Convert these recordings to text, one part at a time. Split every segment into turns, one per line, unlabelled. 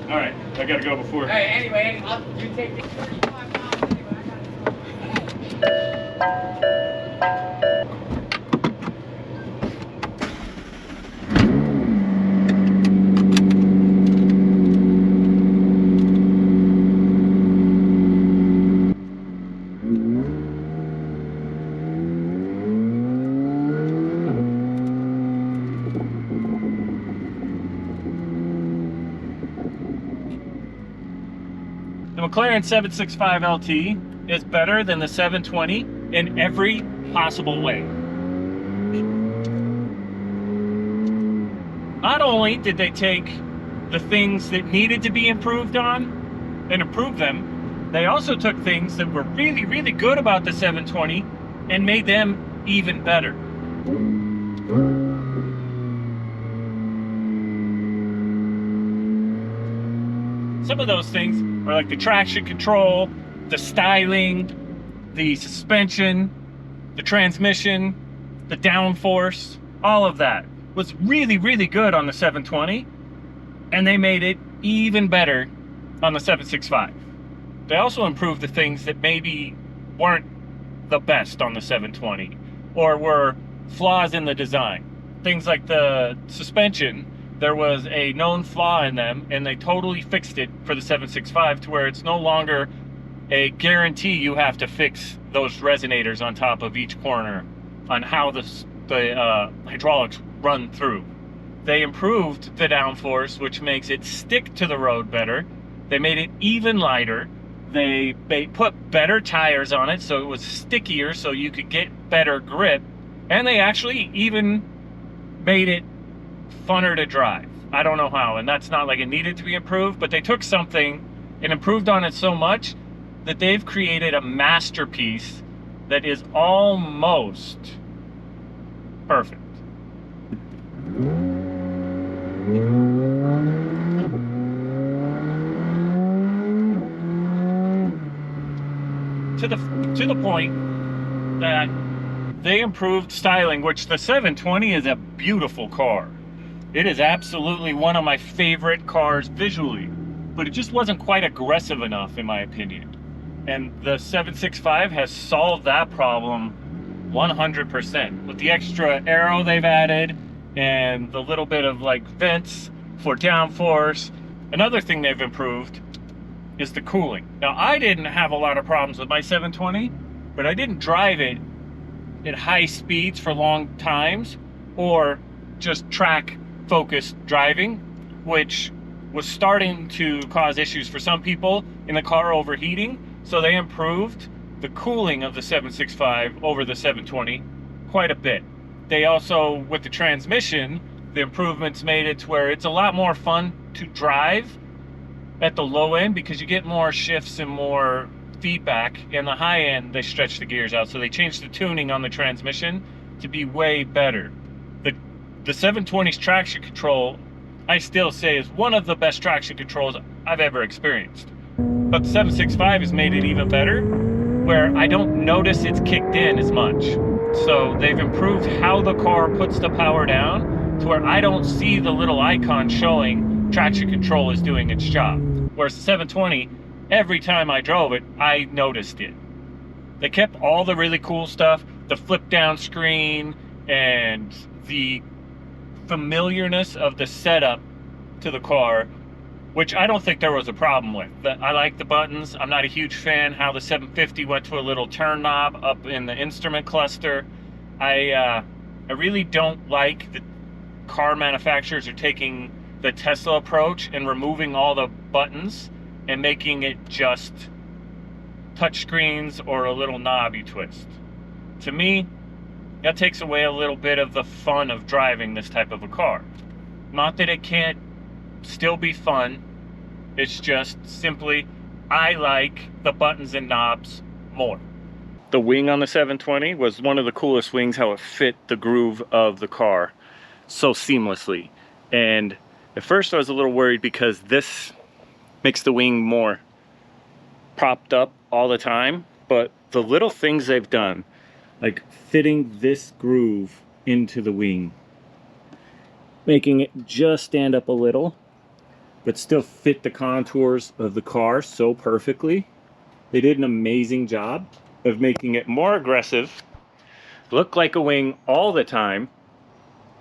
All right, I gotta go before.
Hey, anyway, you take this 35 miles anyway.
The McLaren 765 LT is better than the 720 in every possible way. Not only did they take the things that needed to be improved on and improve them, they also took things that were really, really good about the 720 and made them even better. Some of those things are like the traction control, the styling, the suspension, the transmission, the downforce, all of that was really, really good on the 720, and they made it even better on the 765. They also improved the things that maybe weren't the best on the 720 or were flaws in the design. Things like the suspension, there was a known flaw in them, and they totally fixed it for the 765 to where it's no longer a guarantee you have to fix those resonators on top of each corner on how the hydraulics run through. They improved the downforce, which makes it stick to the road better. They made it even lighter. They put better tires on it so it was stickier so you could get better grip. And they actually even made it funner to drive. I don't know how, and that's not like it needed to be improved, but they took something and improved on it so much that they've created a masterpiece that is almost perfect. To the point that they improved styling, which the 720 is a beautiful car. It is absolutely one of my favorite cars visually, but it just wasn't quite aggressive enough in my opinion. And the 765 has solved that problem 100%. With the extra aero they've added and the little bit of like vents for downforce. Another thing they've improved is the cooling. Now, I didn't have a lot of problems with my 720, but I didn't drive it at high speeds for long times or just track focused driving, which was starting to cause issues for some people in the car overheating. So they improved the cooling of the 765 over the 720 quite a bit. They also, with the transmission, the improvements made it to where it's a lot more fun to drive at the low end because you get more shifts and more feedback. In the high end, they stretch the gears out, so they changed the tuning on the transmission to be way better. The 720's traction control, I still say, is one of the best traction controls I've ever experienced. But the 765 has made it even better, where I don't notice it's kicked in as much. So they've improved how the car puts the power down to where I don't see the little icon showing traction control is doing its job. Whereas the 720, every time I drove it, I noticed it. They kept all the really cool stuff, the flip down screen and the familiarness of the setup to the car, which I don't think there was a problem with. I like the buttons. I'm not a huge fan how the 750 went to a little turn knob up in the instrument cluster. I really don't like that car manufacturers are taking the Tesla approach and removing all the buttons and making it just touch screens or a little knob you twist. To me, that takes away a little bit of the fun of driving this type of a car. Not that it can't still be fun, it's just simply I like the buttons and knobs more. The wing on the 720 was one of the coolest wings, how it fit the groove of the car so seamlessly. And at first I was a little worried because this makes the wing more propped up all the time, but the little things they've done, like fitting this groove into the wing, making it just stand up a little, but still fit the contours of the car so perfectly. They did an amazing job of making it more aggressive, look like a wing all the time,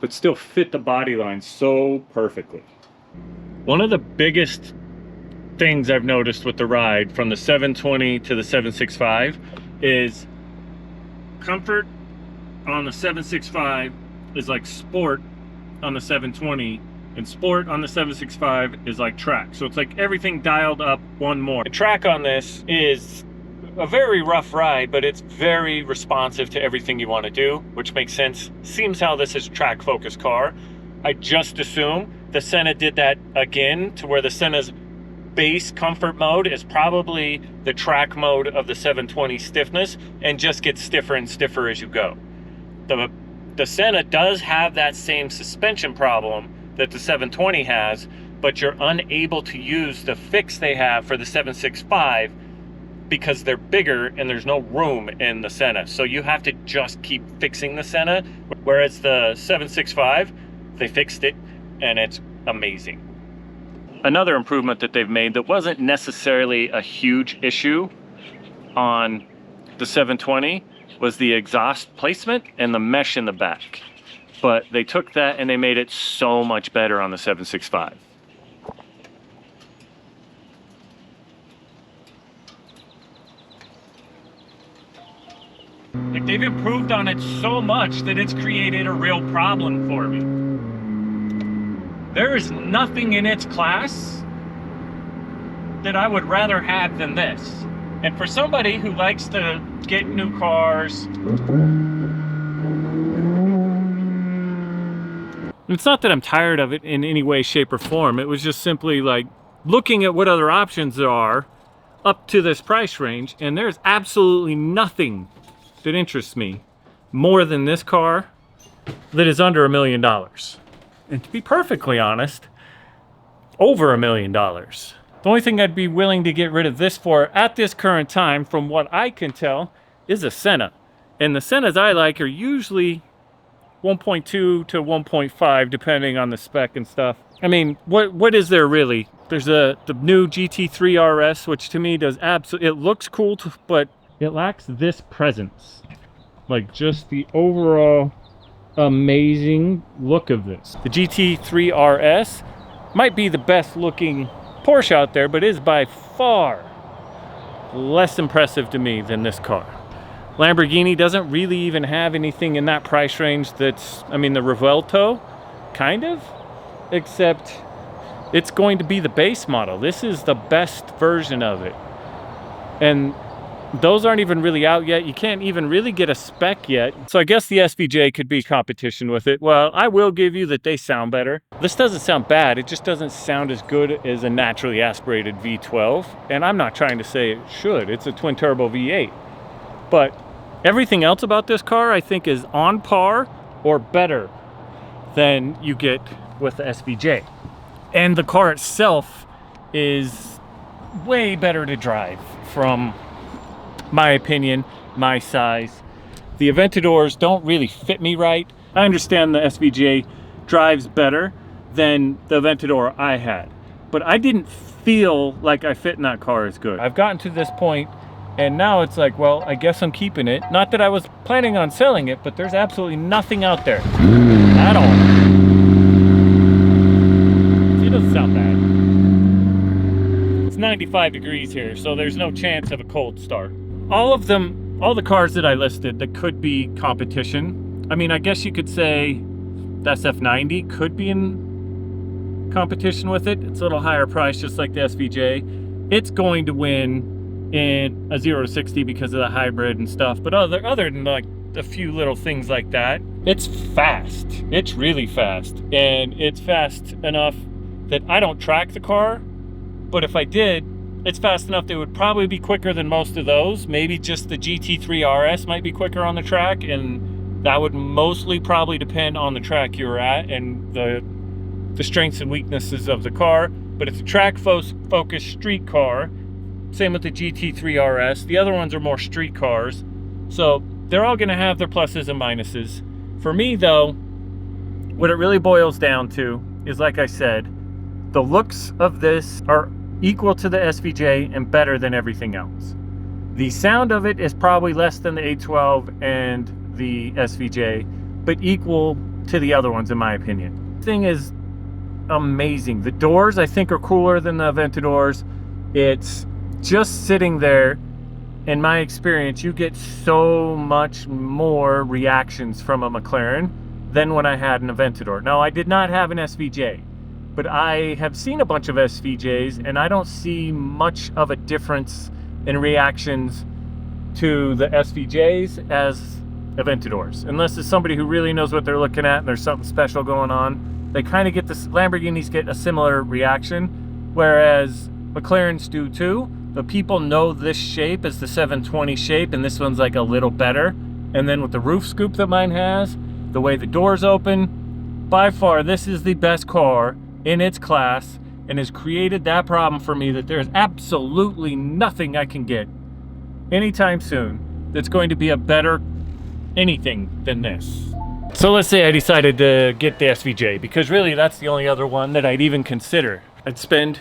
but still fit the body line so perfectly. One of the biggest things I've noticed with the ride from the 720 to the 765 is comfort on the 765 is like sport on the 720, and sport on the 765 is like track. So it's like everything dialed up one more. The track on this is a very rough ride, but it's very responsive to everything you want to do, which makes sense. Seems how this is a track focused car. I just assume the Senna did that again, to where the Senna's base comfort mode is probably the track mode of the 720 stiffness, and just gets stiffer and stiffer as you go. The Senna does have that same suspension problem that the 720 has, but you're unable to use the fix they have for the 765 because they're bigger and there's no room in the Senna. So you have to just keep fixing the Senna, whereas the 765, they fixed it and it's amazing. Another improvement that they've made that wasn't necessarily a huge issue on the 720 was the exhaust placement and the mesh in the back. But they took that and they made it so much better on the 765. Like, they've improved on it so much that it's created a real problem for me. There is nothing in its class that I would rather have than this. And for somebody who likes to get new cars, it's not that I'm tired of it in any way, shape, or form. It was just simply like looking at what other options there are up to this price range, and there's absolutely nothing that interests me more than this car that is under $1 million. And to be perfectly honest, over $1 million. The only thing I'd be willing to get rid of this for at this current time, from what I can tell, is a Senna. And the Sennas I like are usually 1.2 to 1.5, depending on the spec and stuff. I mean, what is there really? There's the new GT3 RS, which to me does absolutely, it looks cool, but it lacks this presence. Like, just the overall amazing look of this. The GT3 RS might be the best looking Porsche out there, but is by far less impressive to me than this car. Lamborghini doesn't really even have anything in that price range that's, I mean, the Revuelto, kind of, except it's going to be the base model. This is the best version of it. And those aren't even really out yet. You can't even really get a spec yet. So I guess the SVJ could be competition with it. Well, I will give you that they sound better. This doesn't sound bad. It just doesn't sound as good as a naturally aspirated V12. And I'm not trying to say it should. It's a twin turbo V8. But everything else about this car, I think, is on par or better than you get with the SVJ. And the car itself is way better to drive, from my opinion, my size. The Aventadors don't really fit me right. I understand the SVJ drives better than the Aventador I had, but I didn't feel like I fit in that car as good. I've gotten to this point, and now it's like, well, I guess I'm keeping it. Not that I was planning on selling it, but there's absolutely nothing out there at all. It doesn't sound bad. It's 95 degrees here, so there's no chance of a cold start. All of them, all the cars that I listed that could be competition, I mean, I guess you could say the SF90 could be in competition with it. It's a little higher price, just like the SVJ. It's going to win in a 0 to 60 because of the hybrid and stuff, but other than like a few little things like that, it's fast. It's really fast, and it's fast enough that I don't track the car, but if I did, it's fast enough that it would probably be quicker than most of those. Maybe just the GT3 RS might be quicker on the track, and that would mostly probably depend on the track you're at and the strengths and weaknesses of the car. But it's a track focused street car. Same with the GT3 RS. The other ones are more street cars. So they're all gonna have their pluses and minuses. For me though, what it really boils down to is, like I said, The looks of this are equal to the SVJ and better than everything else. The sound of it is probably less than the 812 and the SVJ, but equal to the other ones in my opinion. This thing is amazing. The doors I think are cooler than the Aventadors. It's just sitting there. In my experience, you get so much more reactions from a McLaren than when I had an Aventador. Now, I did not have an SVJ, but I have seen a bunch of SVJs and I don't see much of a difference in reactions to the SVJs as Aventadors. Unless it's somebody who really knows what they're looking at and there's something special going on. They kind of get this, Lamborghinis get a similar reaction, whereas McLarens do too. The people know this shape as the 720 shape, and this one's like a little better. And then with the roof scoop that mine has, the way the doors open, by far this is the best car in its class and has created that problem for me that there's absolutely nothing I can get anytime soon that's going to be a better anything than this. So let's say I decided to get the SVJ, because really that's the only other one that I'd even consider. I'd spend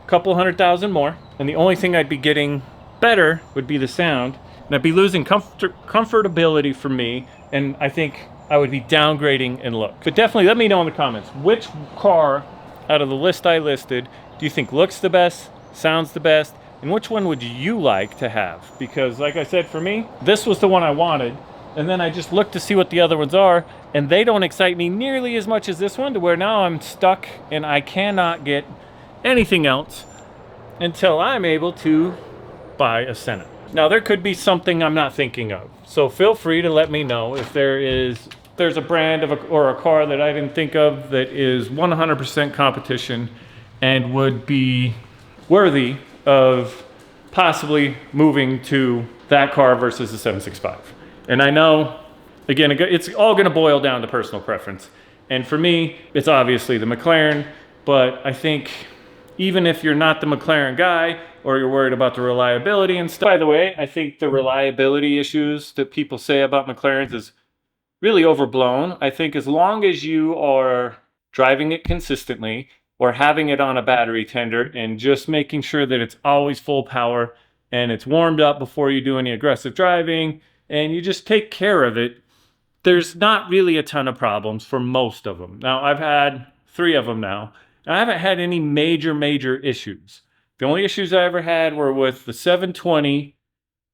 a couple $100,000 more, and the only thing I'd be getting better would be the sound, and I'd be losing comfortability for me, and I think I would be downgrading in look. But definitely let me know in the comments, which car out of the list I listed do you think looks the best, sounds the best, and which one would you like to have? Because like I said, for me, this was the one I wanted. And then I just looked to see what the other ones are, and they don't excite me nearly as much as this one, to where now I'm stuck and I cannot get anything else until I'm able to buy a Senna. Now there could be something I'm not thinking of, so feel free to let me know if there's a brand of or a car that I didn't think of that is 100% competition and would be worthy of possibly moving to that car versus the 765. And I know, again, it's all going to boil down to personal preference. And for me, it's obviously the McLaren, but I think even if you're not the McLaren guy or you're worried about the reliability and stuff, by the way, I think the reliability issues that people say about McLarens is really overblown. I think as long as you are driving it consistently or having it on a battery tender and just making sure that it's always full power and it's warmed up before you do any aggressive driving, and you just take care of it, there's not really a ton of problems for most of them. Now, I've had 3 of them now, and I haven't had any major issues. The only issues I ever had were with the 720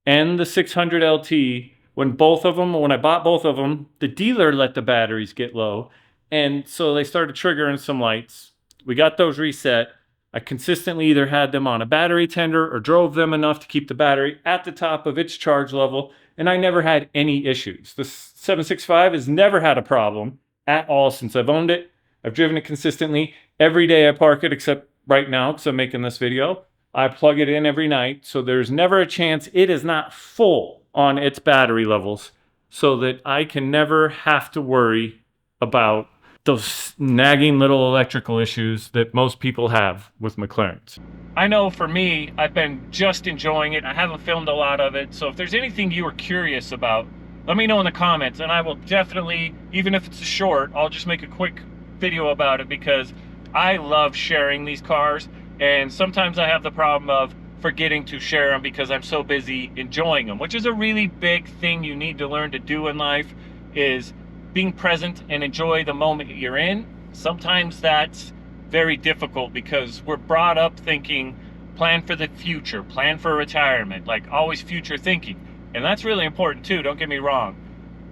and the 600 LT, when I bought both of them, the dealer let the batteries get low, and so they started triggering some lights. We got those reset. I consistently either had them on a battery tender or drove them enough to keep the battery at the top of its charge level, and I never had any issues. The 765 has never had a problem at all since I've owned it. I've driven it consistently. Every day I park it, except right now because I'm making this video. I plug it in every night, so there's never a chance it is not full on its battery levels, so that I can never have to worry about those nagging little electrical issues that most people have with McLarens. I know for me, I've been just enjoying it. I haven't filmed a lot of it, so if there's anything you are curious about, let me know in the comments, and I will definitely, even if it's short, I'll just make a quick video about it, because I love sharing these cars, and sometimes I have the problem of forgetting to share them because I'm so busy enjoying them, which is a really big thing you need to learn to do in life, is being present and enjoy the moment you're in. Sometimes that's very difficult because we're brought up thinking, plan for the future, plan for retirement, like always future thinking. And that's really important too, don't get me wrong.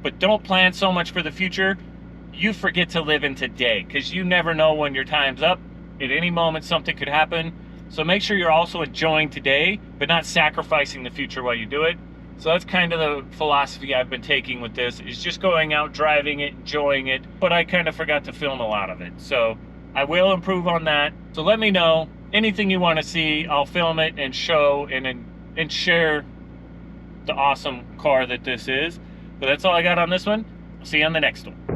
But don't plan so much for the future, you forget to live in today, because you never know when your time's up. At any moment something could happen. So make sure you're also enjoying today, but not sacrificing the future while you do it. So that's kind of the philosophy I've been taking with this, is just going out, driving it, enjoying it, but I kind of forgot to film a lot of it. So I will improve on that. So let me know anything you want to see. I'll film it and show and share the awesome car that this is. But that's all I got on this one. I'll see you on the next one.